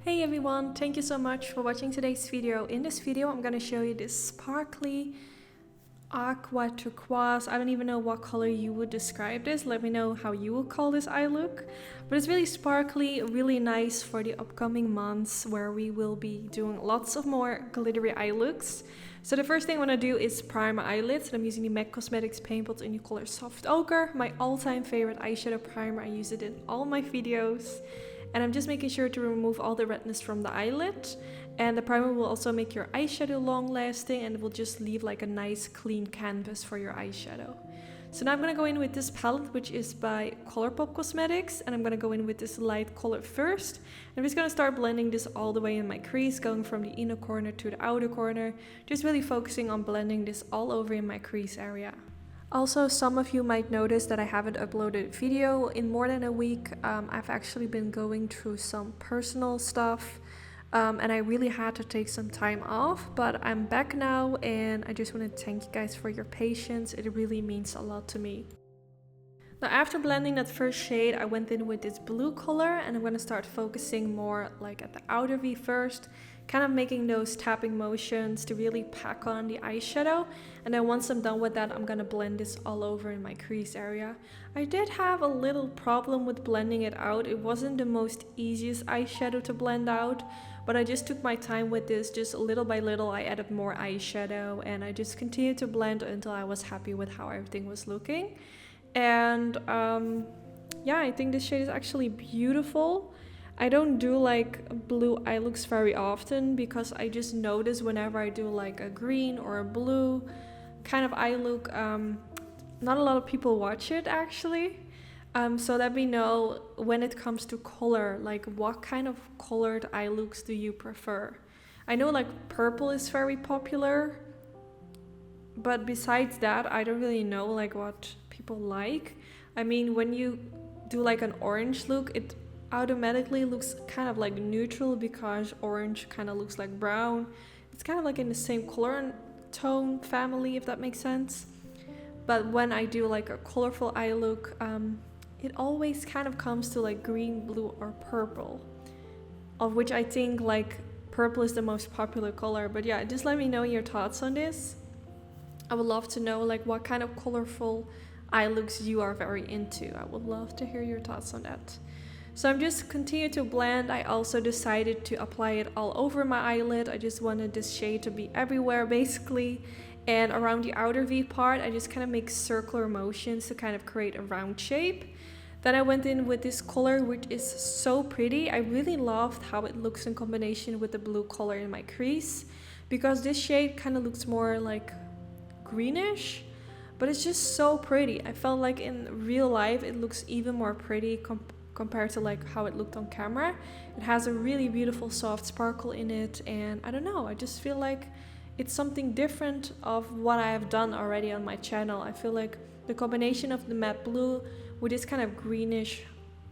Hey everyone, thank you so much for watching today's video. In this video I'm gonna show you this sparkly aqua turquoise. I don't even know what color you would describe this. Let me know how you would call this eye look. But it's really sparkly, really nice for the upcoming months where we will be doing lots of more glittery eye looks. So the first thing I want to do is prime my eyelids. I'm using the MAC Cosmetics Paint Pot in the color Soft Ochre, my all-time favorite eyeshadow primer. I use it in all my videos. And I'm just making sure to remove all the redness from the eyelid. And the primer will also make your eyeshadow long lasting, and it will just leave like a nice clean canvas for your eyeshadow. So now I'm going to go in with this palette, which is by Colourpop Cosmetics, and I'm going to go in with this light color first. I'm just going to start blending this all the way in my crease, going from the inner corner to the outer corner, just really focusing on blending this all over in my crease area. Also, some of you might notice that I haven't uploaded a video in more than a week. I've actually been going through some personal stuff. And I really had to take some time off, but I'm back now and I just want to thank you guys for your patience. It really means a lot to me. Now after blending that first shade, I went in with this blue color and I'm going to start focusing more like at the outer V first, kind of making those tapping motions to really pack on the eyeshadow. And then once I'm done with that, I'm going to blend this all over in my crease area. I did have a little problem with blending it out. It wasn't the most easiest eyeshadow to blend out, but I just took my time with this. Just little by little I added more eyeshadow and I just continued to blend until I was happy with how everything was looking. And yeah, I think this shade is actually beautiful. I don't do like blue eye looks very often because I just notice whenever I do like a green or a blue kind of eye look, not a lot of people watch it actually. So let me know when it comes to color, like what kind of colored eye looks do you prefer? I know like purple is very popular, but besides that, I don't really know like what people like. I mean, when you do like an orange look, it automatically looks kind of like neutral because orange kind of looks like brown. It's kind of like in the same color tone family, if that makes sense. But when I do like a colorful eye look, it always kind of comes to like green, blue, or purple, of which I think like purple is the most popular color. But yeah, just let me know your thoughts on this. I would love to know like what kind of colorful eye looks you are very into. I would love to hear your thoughts on that. So I'm just continuing to blend. I also decided to apply it all over my eyelid. I just wanted this shade to be everywhere basically. And around the outer V part, I just kind of make circular motions to kind of create a round shape. Then I went in with this color, which is so pretty. I really loved how it looks in combination with the blue color in my crease, because this shade kind of looks more like greenish, but it's just so pretty. I felt like in real life it looks even more pretty compared to like how it looked on camera. It has a really beautiful soft sparkle in it, and I don't know, I just feel like it's something different of what I have done already on my channel. I feel like the combination of the matte blue with this kind of greenish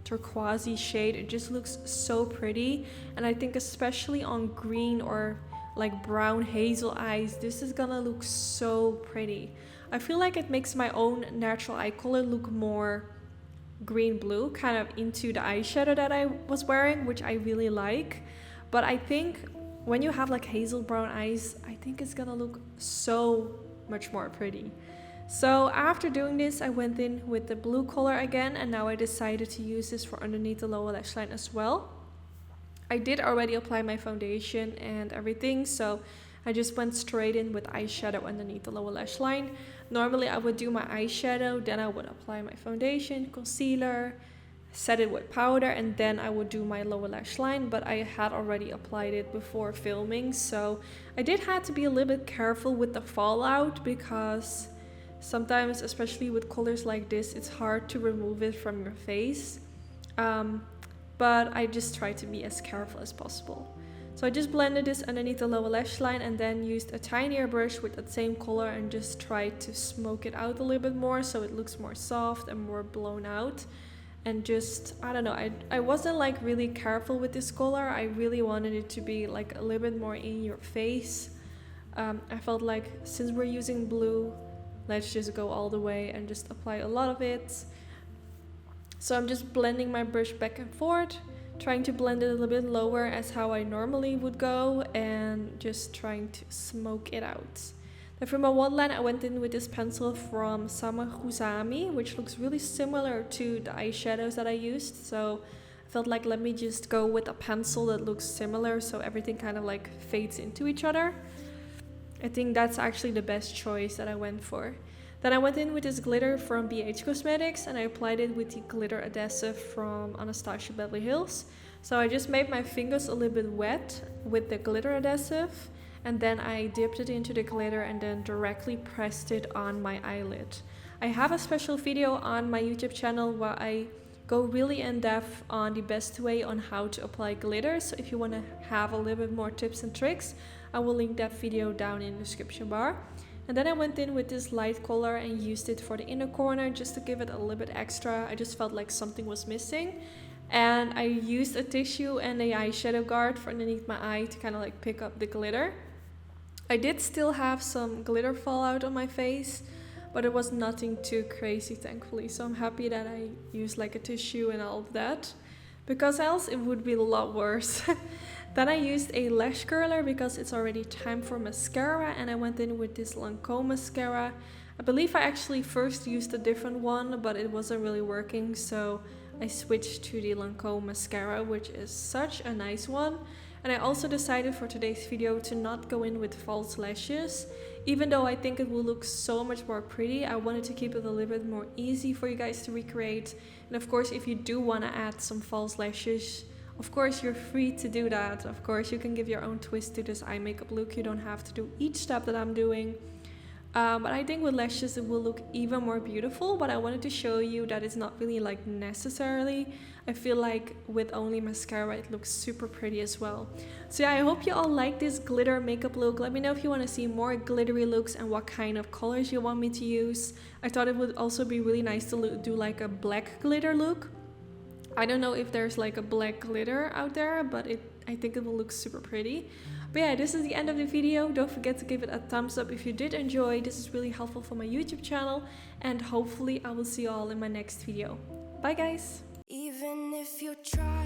turquoisey shade, it just looks so pretty. And I think especially on green or like brown hazel eyes, this is gonna look so pretty. I feel like it makes my own natural eye color look more green blue, kind of into the eyeshadow that I was wearing, which I really like. But I think when you have like hazel brown eyes, I think it's gonna look so much more pretty. So after doing this, I went in with the blue color again, and now I decided to use this for underneath the lower lash line as well. I did already apply my foundation and everything, so I just went straight in with eyeshadow underneath the lower lash line. Normally I would do my eyeshadow, then I would apply my foundation, concealer, set it with powder, and then I would do my lower lash line, but I had already applied it before filming, so I did have to be a little bit careful with the fallout, because sometimes, especially with colors like this, it's hard to remove it from your face. But I just try to be as careful as possible. So I just blended this underneath the lower lash line and then used a tinier brush with that same color and just tried to smoke it out a little bit more so it looks more soft and more blown out. And just, I don't know, I wasn't like really careful with this color. I really wanted it to be like a little bit more in your face. I felt like since we're using blue, let's just go all the way and just apply a lot of it. So I'm just blending my brush back and forth, trying to blend it a little bit lower as how I normally would go, and just trying to smoke it out. Then for my waterline, I went in with this pencil from Khouzami, which looks really similar to the eyeshadows that I used, so I felt like let me just go with a pencil that looks similar so everything kind of like fades into each other. I think that's actually the best choice that I went for. Then I went in with this glitter from BH Cosmetics and I applied it with the glitter adhesive from Anastasia Beverly Hills. So I just made my fingers a little bit wet with the glitter adhesive, and then I dipped it into the glitter and then directly pressed it on my eyelid. I have a special video on my YouTube channel where I go really in depth on the best way on how to apply glitter. So if you want to have a little bit more tips and tricks, I will link that video down in the description bar. And then I went in with this light color and used it for the inner corner just to give it a little bit extra. I just felt like something was missing. And I used a tissue and a eyeshadow guard for underneath my eye to kind of like pick up the glitter. I did still have some glitter fall out on my face, but it was nothing too crazy, thankfully. So I'm happy that I used like a tissue and all of that, because else it would be a lot worse. Then I used a lash curler because it's already time for mascara, and I went in with this Lancome mascara. I believe I actually first used a different one, but it wasn't really working, so I switched to the Lancome mascara, which is such a nice one. And I also decided for today's video to not go in with false lashes. Even though I think it will look so much more pretty, I wanted to keep it a little bit more easy for you guys to recreate. And of course, if you do want to add some false lashes, of course you're free to do that. Of course you can give your own twist to this eye makeup look. You don't have to do each step that I'm doing. But I think with lashes it will look even more beautiful, but I wanted to show you that it's not really like necessarily. I feel like with only mascara it looks super pretty as well. So yeah, I hope you all like this glitter makeup look. Let me know if you want to see more glittery looks and what kind of colors you want me to use. I thought it would also be really nice to do like a black glitter look. I don't know if there's like a black glitter out there, but I think it will look super pretty. But yeah, this is the end of the video. Don't forget to give it a thumbs up if you did enjoy. This is really helpful for my YouTube channel, and hopefully I will see you all in my next video. Bye guys! Even if you try